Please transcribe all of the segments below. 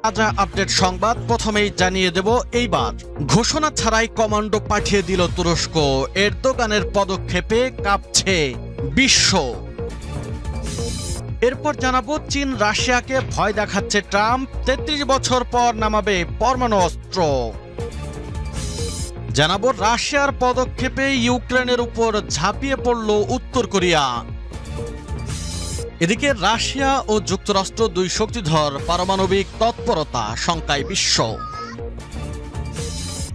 তাজা আপডেট সংবাদ প্রথমেই জানিয়ে দেব। এইবার ঘোষণা ছাড়াই কমান্ডো পাঠিয়ে দিল তুরস্ক। এরদোগানের পদক্ষেপে কাঁপছে বিশ্ব। এরপর জানাবো, চীন রাশিয়াকে ভয় দেখাচ্ছে ট্রাম্প, ৩৩ বছর পর নামাবে পরমাণু অস্ত্র। জানাবো, রাশিয়ার পদক্ষেপে ইউক্রেনের উপর ঝাঁপিয়ে পড়ল উত্তর কোরিয়া। এদিকে রাশিয়া ও যুক্তরাষ্ট্র দুই শক্তিধর পারমাণবিক তৎপরতা শঙ্কায় বিশ্ব।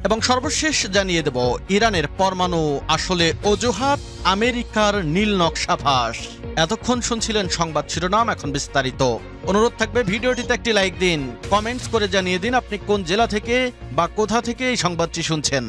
এবং সর্বশেষ জানিয়ে দেব, ইরানের পরমাণু আসলে অজুহাত, আমেরিকার নীল নকশা ফাঁস। এতক্ষণ শুনছিলেন সংবাদ শিরোনাম, এখন বিস্তারিত। অনুরোধ থাকবে ভিডিওটিতে একটি লাইক দিন, কমেন্টস করে জানিয়ে দিন আপনি কোন জেলা থেকে বা কোথা থেকে এই সংবাদটি শুনছেন।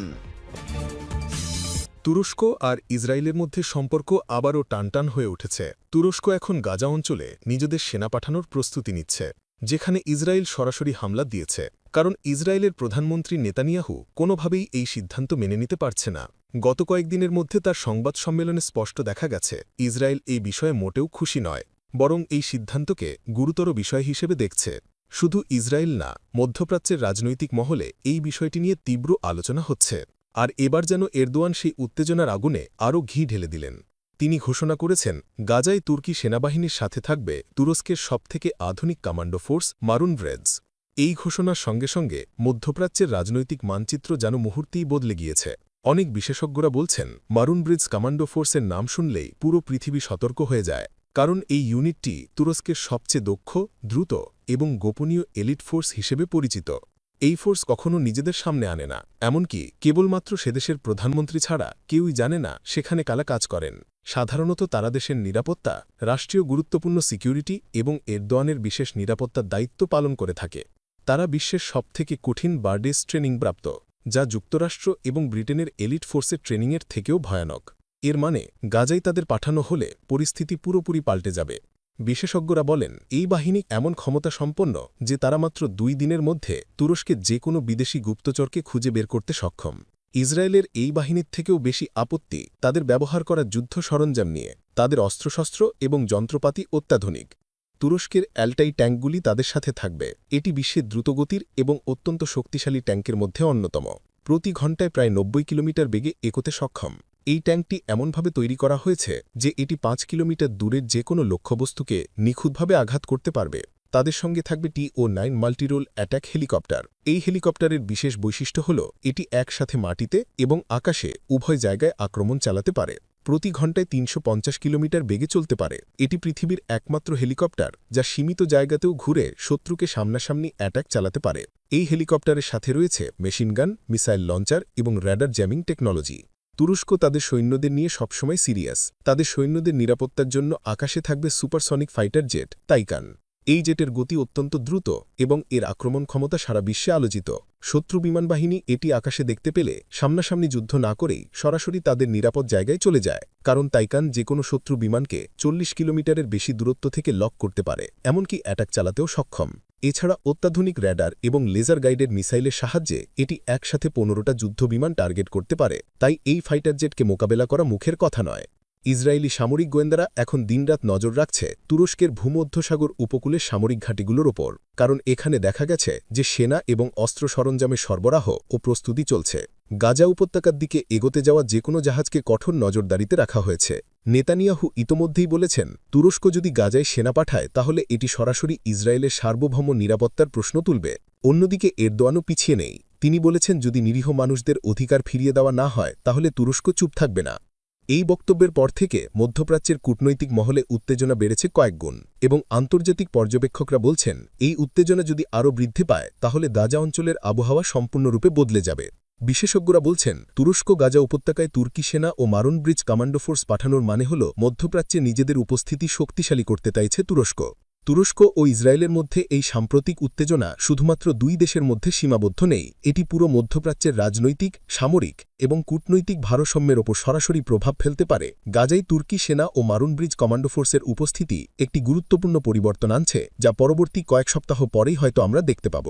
তুরস্ক আর ইসরায়েলের মধ্যে সম্পর্ক আবারও টানটান হয়ে উঠেছে। তুরস্ক এখন গাজা অঞ্চলে নিজেদের সেনা পাঠানোর প্রস্তুতি নিচ্ছে, যেখানে ইসরায়েল সরাসরি হামলা দিয়েছে। কারণ ইসরায়েলের প্রধানমন্ত্রী নেতানিয়াহু কোনোভাবেই এই সিদ্ধান্ত মেনে নিতে পারছে না। গত কয়েকদিনের মধ্যে তার সংবাদ সম্মেলনে স্পষ্ট দেখা গেছে, ইসরায়েল এই বিষয়ে মোটেও খুশি নয়, বরং এই সিদ্ধান্তকে গুরুতর বিষয় হিসেবে দেখছে। শুধু ইসরায়েল না, মধ্যপ্রাচ্যের রাজনৈতিক মহলে এই বিষয়টি নিয়ে তীব্র আলোচনা হচ্ছে। আর এবার যেন এরদোয়ান সেই উত্তেজনার আগুনে আরও ঘি ঢেলে দিলেন। তিনি ঘোষণা করেছেন, গাজায় তুর্কি সেনাবাহিনীর সাথে থাকবে তুরস্কের সবথেকে আধুনিক কমান্ডো ফোর্স মারুনব্রেজ। এই ঘোষণার সঙ্গে সঙ্গে মধ্যপ্রাচ্যের রাজনৈতিক মানচিত্র যেন মুহূর্তেই বদলে গিয়েছে। অনেক বিশেষজ্ঞরা বলছেন, মারুনব্রেজ কমান্ডো ফোর্সের নাম শুনলেই পুরো পৃথিবী সতর্ক হয়ে যায়। কারণ এই ইউনিটটি তুরস্কের সবচেয়ে দক্ষ, দ্রুত এবং গোপনীয় এলিট ফোর্স হিসেবে পরিচিত। এই ফোর্স কখনও নিজেদের সামনে আনে না, এমনকি কেবলমাত্র সেদেশের প্রধানমন্ত্রী ছাড়া কেউই জানে না সেখানে কারা কাজ করেন। সাধারণত তারা দেশের নিরাপত্তা, রাষ্ট্রীয় গুরুত্বপূর্ণ সিকিউরিটি এবং এরদোয়ানের বিশেষ নিরাপত্তার দায়িত্ব পালন করে থাকে। তারা বিশ্বের সবথেকে কঠিন বার্ডেস ট্রেনিং প্রাপ্ত, যা যুক্তরাষ্ট্র এবং ব্রিটেনের এলিট ফোর্সের ট্রেনিংয়ের থেকেও ভয়ানক। এর মানে গাজায় তাদের পাঠানো হলে পরিস্থিতি পুরোপুরি পাল্টে যাবে। বিশেষজ্ঞরা বলেন, এই বাহিনী এমন ক্ষমতা সম্পন্ন যে তারা মাত্র ২ দিনের মধ্যে তুরস্কের যে কোনো বিদেশি গুপ্তচরকে খুঁজে বের করতে সক্ষম। ইসরায়েলের এই বাহিনীর থেকেও বেশি আপত্তি তাদের ব্যবহার করা যুদ্ধ সরঞ্জাম নিয়ে। তাদের অস্ত্রশস্ত্র এবং যন্ত্রপাতি অত্যাধুনিক। তুরস্কের অ্যালটাই ট্যাঙ্কগুলি তাদের সাথে থাকবে। এটি বিশ্বের দ্রুতগতির এবং অত্যন্ত শক্তিশালী ট্যাঙ্কের মধ্যে অন্যতম। প্রতি ঘণ্টায় প্রায় ৯০ কিলোমিটার বেগে এগোতে সক্ষম। এই ট্যাঙ্কটি এমনভাবে তৈরি করা হয়েছে যে এটি ৫ কিলোমিটার দূরের যে কোনো লক্ষ্যবস্তুকে নিখুঁতভাবে আঘাত করতে পারবে। তাদের সঙ্গে থাকবে TO-9 মাল্টিরোল অ্যাটাক হেলিকপ্টার। এই হেলিকপ্টারের বিশেষ বৈশিষ্ট্য হল এটি একসাথে মাটিতে এবং আকাশে উভয় জায়গায় আক্রমণ চালাতে পারে। প্রতি ঘণ্টায় ৩৫০ কিলোমিটার বেগে চলতে পারে। এটি পৃথিবীর একমাত্র হেলিকপ্টার যা সীমিত জায়গাতেও ঘুরে শত্রুকে সামনাসামনি অ্যাটাক চালাতে পারে। এই হেলিকপ্টারের সাথে রয়েছে মেশিনগান, মিসাইল লঞ্চার এবং র্যাডার জ্যামিং টেকনোলজি। তুরস্ক তাদের সৈন্যদের নিয়ে সবসময় সিরিয়াস। তাদের সৈন্যদের নিরাপত্তার জন্য আকাশে থাকবে সুপারসনিক ফাইটার জেট তাইকান। এই জেটের গতি অত্যন্ত দ্রুত এবং এর আক্রমণ ক্ষমতা সারা বিশ্বে আলোচিত। শত্রু বিমান বাহিনী এটি আকাশে দেখতে পেলে সামনাসামনি যুদ্ধ না করেই সরাসরি তাদের নিরাপদ জায়গায় চলে যায়, কারণ তাইকান যে কোনো শত্রু বিমানকে ৪০ কিলোমিটারের বেশি দূরত্ব থেকে লক করতে পারে, এমনকি অ্যাটাক চালাতেও সক্ষম। এছাড়া অত্যাধুনিক র্যাডার এবং লেজার গাইডেড মিসাইলের সাহায্যে এটি একসাথে ১৫টা যুদ্ধবিমান টার্গেট করতে পারে। তাই এই ফাইটার জেটকে মোকাবেলা করা মুখের কথা নয়। ইসরায়েলি সামরিক গোয়েন্দারা এখন দিনরাত নজর রাখছে তুরস্কের ভূমধ্যসাগর উপকূলের সামরিক ঘাঁটিগুলোর ওপর, কারণ এখানে দেখা গেছে যে সেনা এবং অস্ত্র সরঞ্জামের সরবরাহ ও প্রস্তুতি চলছে। গাজা উপত্যকার দিকে এগোতে যাওয়া যে কোনো জাহাজকে কঠোর নজরদারিতে রাখা হয়েছে। নেতানিয়াহু ইতোমধ্যেই বলেছেন, তুরস্ক যদি গাজায় সেনা পাঠায় তাহলে এটি সরাসরি ইসরায়েলের সার্বভৌম নিরাপত্তার প্রশ্ন তুলবে। অন্যদিকে এরদোয়ানও পিছিয়ে নেই। তিনি বলেছেন, যদি নিরীহ মানুষদের অধিকার ফিরিয়ে দেওয়া না হয় তাহলে তুরস্ক চুপ থাকবে না। এই বক্তব্যের পর থেকে মধ্যপ্রাচ্যের কূটনৈতিক মহলে উত্তেজনা বেড়েছে কয়েকগুণ, এবং আন্তর্জাতিক পর্যবেক্ষকরা বলছেন, এই উত্তেজনা যদি আরও বৃদ্ধি পায় তাহলে গাজা অঞ্চলের আবহাওয়া সম্পূর্ণরূপে বদলে যাবে। বিশেষজ্ঞরা বলছেন, তুরস্ক গাজা উপত্যকায় তুর্কি সেনা ও মারুনব্রিজ কমান্ডো ফোর্স পাঠানোর মানে হল মধ্যপ্রাচ্যে নিজেদের উপস্থিতি শক্তিশালী করতে চাইছে তুরস্ক। তুরস্ক ও ইসরায়েলের মধ্যে এই সাম্প্রতিক উত্তেজনা শুধুমাত্র ২ দেশের মধ্যে সীমাবদ্ধ নেই, এটি পুরো মধ্যপ্রাচ্যের রাজনৈতিক, সামরিক এবং কূটনৈতিক ভারসাম্যের ওপর সরাসরি প্রভাব ফেলতে পারে। গাজায় তুর্কি সেনা ও মারুনব্রিজ কমান্ডো ফোর্সের উপস্থিতি একটি গুরুত্বপূর্ণ পরিবর্তন আনছে, যা পরবর্তী কয়েক সপ্তাহ পরেই হয়তো আমরা দেখতে পাব।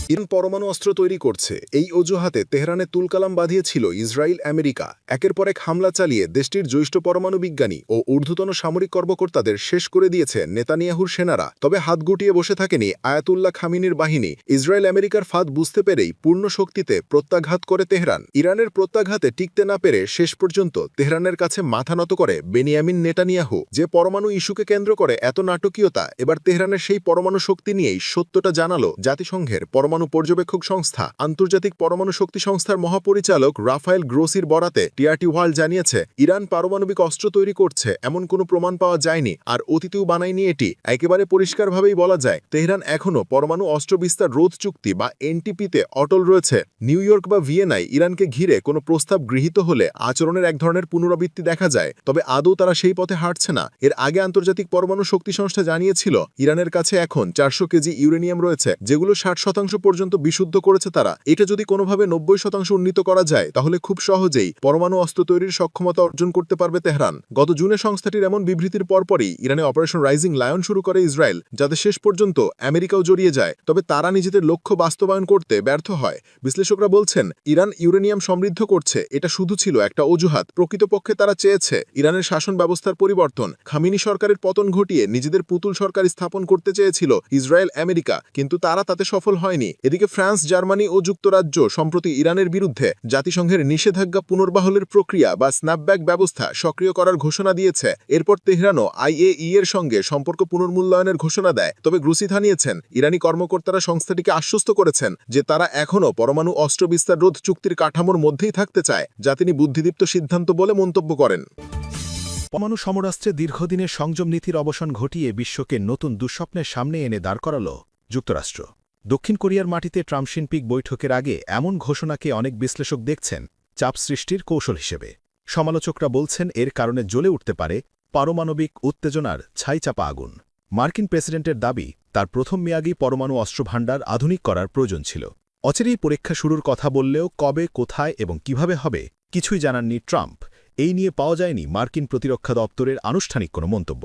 ইরান পরমাণু অস্ত্র তৈরি করছে এই অজুহাতে তেহরানে তুলকালাম বাঁধিয়েছিল ইসরায়েল আমেরিকা। একের পর এক হামলা চালিয়ে দেশটির জ্যেষ্ঠ পরমাণু বিজ্ঞানী ও ঊর্ধ্বতন সামরিক কর্মকর্তাদের শেষ করে দিয়েছে নেতানিয়াহুর সেনারা। তবে হাত গুটিয়ে বসে থাকেনি আয়াতুল্লাহ খামিনির বাহিনী। ইসরায়েল আমেরিকার ফাঁদ বুঝতে পেরেই পূর্ণ শক্তিতে প্রত্যাঘাত করে তেহরান। ইরানের প্রত্যাঘাতে টিকতে না পেরে শেষ পর্যন্ত তেহরানের কাছে মাথা নত করে বেনিয়ামিন নেতানিয়াহু। যে পরমাণু ইস্যুকে কেন্দ্র করে এত নাটকীয়তা, এবার তেহরানের সেই পরমাণু শক্তি নিয়েই সত্যটা জানালো জাতিসংঘের পরমাণু পর্যবেক্ষক সংস্থা। আন্তর্জাতিক পরমাণু শক্তি সংস্থার মহাপরিচালক রাফায়েল গ্রোসির বরাতে টিআরটি ওয়ার্ল্ড জানিয়েছে, ইরান পারমাণবিক অস্ত্র তৈরি করছে এমন কোনো প্রমাণ পাওয়া যায়নি, আর অতীতেও বানায়নি এটি। একেবারে পরিষ্কারভাবেই বলা যায়, তেহরান এখনও পরমাণু অস্ত্র বিস্তার রোধ চুক্তি বা এনটিপিতে অটল রয়েছে। নিউ ইয়র্ক বা ভিয়েনায় ইরানকে ঘিরে কোনো প্রস্তাব গৃহীত হলে আচরণের এক ধরনের পুনরাবৃত্তি দেখা যায়, তবে আদৌ তারা সেই পথে হাঁটছে না। এর আগে আন্তর্জাতিক পরমাণু শক্তি সংস্থা জানিয়েছিল, ইরানের কাছে এখন 400 কেজি ইউরেনিয়াম রয়েছে, যেগুলো 60% পর্যন্ত বিশুদ্ধ করেছে তারা। এটা যদি কোনোভাবে 90% উন্নীত করা যায়, তাহলে খুব সহজেই পরমাণু অস্ত্র তৈরির সক্ষমতা অর্জন করতে পারবে তেহরান। গত জুনে সংস্থাটির এমন বিবৃতির পরপরই ইরানে অপারেশন রাইজিং লায়ন শুরু করে ইসরায়েল, যাতে শেষ পর্যন্ত আমেরিকাও জড়িয়ে যায়। তবে তারা নিজেদের লক্ষ্য বাস্তবায়ন করতে ব্যর্থ হয়। বিশ্লেষকরা বলছেন, ইরান ইউরেনিয়াম সমৃদ্ধ করছে, এটা শুধু ছিল একটা অজুহাত। প্রকৃতপক্ষে তারা চেয়েছে ইরানের শাসন ব্যবস্থার পরিবর্তন। খামিনি সরকারের পতন ঘটিয়ে নিজেদের পুতুল সরকার স্থাপন করতে চেয়েছিল ইসরায়েল আমেরিকা, কিন্তু তারা তাতে সফল হয়নি। এদিকে ফ্রান্স, জার্মানি ও যুক্তরাজ্য সম্প্রতি ইরানের বিরুদ্ধে জাতিসংঘের নিষেধাজ্ঞা পুনর্বহালের প্রক্রিয়া বা স্ন্যাপব্যাক ব্যবস্থা সক্রিয় করার ঘোষণা দিয়েছে। এরপর তেহরানও আইএই এর সঙ্গে সম্পর্ক পুনর্মূল্যায়নের ঘোষণা দেয়। তবে গ্রুসি জানিয়েছেন, ইরানি কর্মকর্তারা সংস্থাটিকে আশ্বস্ত করেছেন যে তারা এখনও পরমাণু অস্ত্র বিস্তার রোধ চুক্তির কাঠামোর মধ্যেই থাকতে চায়, যা তিনি বুদ্ধিদীপ্ত সিদ্ধান্ত বলে মন্তব্য করেন। পরমাণু সমরাস্ত্রে দীর্ঘদিনের সংযম নীতির অবসান ঘটিয়ে বিশ্বকে নতুন দুঃস্বপ্নের সামনে এনে দাঁড় করাল যুক্তরাষ্ট্র। দক্ষিণ কোরিয়ার মাটিতে ট্রাম্প শিনপিং বৈঠকের আগে এমন ঘোষণাকে অনেক বিশ্লেষক দেখছেন চাপ সৃষ্টির কৌশল হিসেবে। সমালোচকরা বলছেন, এর কারণে জ্বলে উঠতে পারে পারমাণবিক উত্তেজনার ছাইচাপা আগুন। মার্কিন প্রেসিডেন্টের দাবি, তার প্রথম মেয়াদী পরমাণু অস্ত্রভাণ্ডার আধুনিক করার প্রয়োজন ছিল। অচিরেই পরীক্ষা শুরুর কথা বললেও কবে, কোথায় এবং কিভাবে হবে কিছুই জানাননি ট্রাম্প। এই নিয়ে পাওয়া যায়নি মার্কিন প্রতিরক্ষা দপ্তরের আনুষ্ঠানিক কোনো মন্তব্য।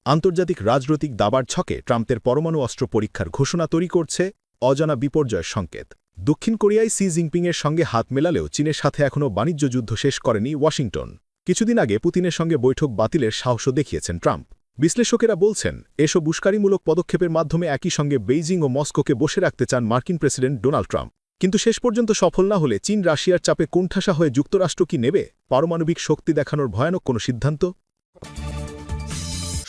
আন্তর্জাতিক রাজনৈতিক দাবার ছকে ট্রাম্পের পরমাণু অস্ত্র পরীক্ষার ঘোষণা তৈরি করছে অজানা বিপর্যয়ের সংকেত। দক্ষিণ কোরিয়ায় শি জিনপিংয়ের সঙ্গে হাত মেলালেও চীনের সাথে এখনও বাণিজ্য যুদ্ধ শেষ করেনি ওয়াশিংটন। কিছুদিন আগে পুতিনের সঙ্গে বৈঠক বাতিলের সাহসও দেখিয়েছেন ট্রাম্প। বিশ্লেষকেরা বলছেন, এসব উস্কানিমূলক পদক্ষেপের মাধ্যমে একই সঙ্গে বেইজিং ও মস্কোকে বসে রাখতে চান মার্কিন প্রেসিডেন্ট ডোনাল্ড ট্রাম্প। কিন্তু শেষ পর্যন্ত সফল না হলে চীন রাশিয়ার চাপে কোণঠাসা হয়ে যুক্তরাষ্ট্র কি নেবে পারমাণবিক শক্তি দেখানোর ভয়ানক কোনো সিদ্ধান্ত?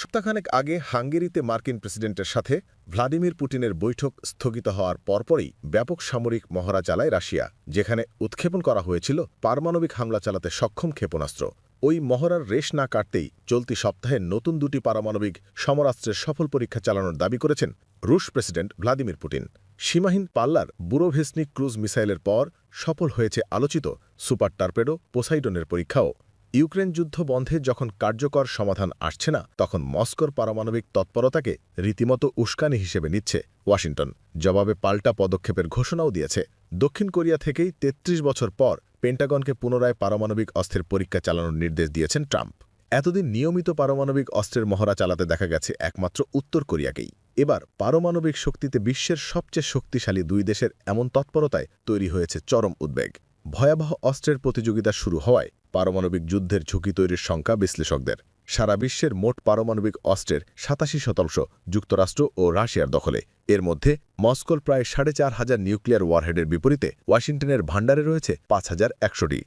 সপ্তাহখানেক আগে হাঙ্গেরিতে মার্কিন প্রেসিডেন্টের সাথে ভ্লাদিমির পুতিনের বৈঠক স্থগিত হওয়ার পরপরই ব্যাপক সামরিক মহড়া চালায় রাশিয়া, যেখানে উৎক্ষেপণ করা হয়েছিল পারমাণবিক হামলা চালাতে সক্ষম ক্ষেপণাস্ত্র। ওই মহড়ার রেশ না কাটতেই চলতি সপ্তাহে নতুন দুটি পারমাণবিক সমরাস্ত্রের সফল পরীক্ষা চালানোর দাবি করেছেন রুশ প্রেসিডেন্ট ভ্লাদিমির পুতিন। সীমাহীন পাল্লার বুরোভেসনিক ক্রুজ মিসাইলের পর সফল হয়েছে আলোচিত সুপার টর্পেডো পোসাইডনের পরীক্ষাও। ইউক্রেন যুদ্ধ বন্ধে যখন কার্যকর সমাধান আসছে না, তখন মস্কোর পারমাণবিক তৎপরতাকে রীতিমতো উস্কানি হিসেবে নিচ্ছে ওয়াশিংটন। জবাবে পাল্টা পদক্ষেপের ঘোষণাও দিয়েছে। দক্ষিণ কোরিয়া থেকেই 33 বছর পর পেন্টাগনকে পুনরায় পারমাণবিক অস্ত্রের পরীক্ষা চালানোর নির্দেশ দিয়েছেন ট্রাম্প। এতদিন নিয়মিত পারমাণবিক অস্ত্রের মহড়া চালাতে দেখা গেছে একমাত্র উত্তর কোরিয়াকেই। এবার পারমাণবিক শক্তিতে বিশ্বের সবচেয়ে শক্তিশালী দুই দেশের এমন তৎপরতায় তৈরি হয়েছে চরম উদ্বেগ। ভয়াবহ অস্ত্রের প্রতিযোগিতা শুরু হওয়ায় পারমাণবিক যুদ্ধের ঝুঁকি তৈরির শঙ্কা বিশ্লেষকদের। সারা বিশ্বের মোট পারমাণবিক অস্ত্রের 87% যুক্তরাষ্ট্র ও রাশিয়ার দখলে। এর মধ্যে মস্কোর প্রায় 4500 নিউক্লিয়ার ওয়ারহেডের বিপরীতে ওয়াশিংটনের ভাণ্ডারে রয়েছে 5100টি।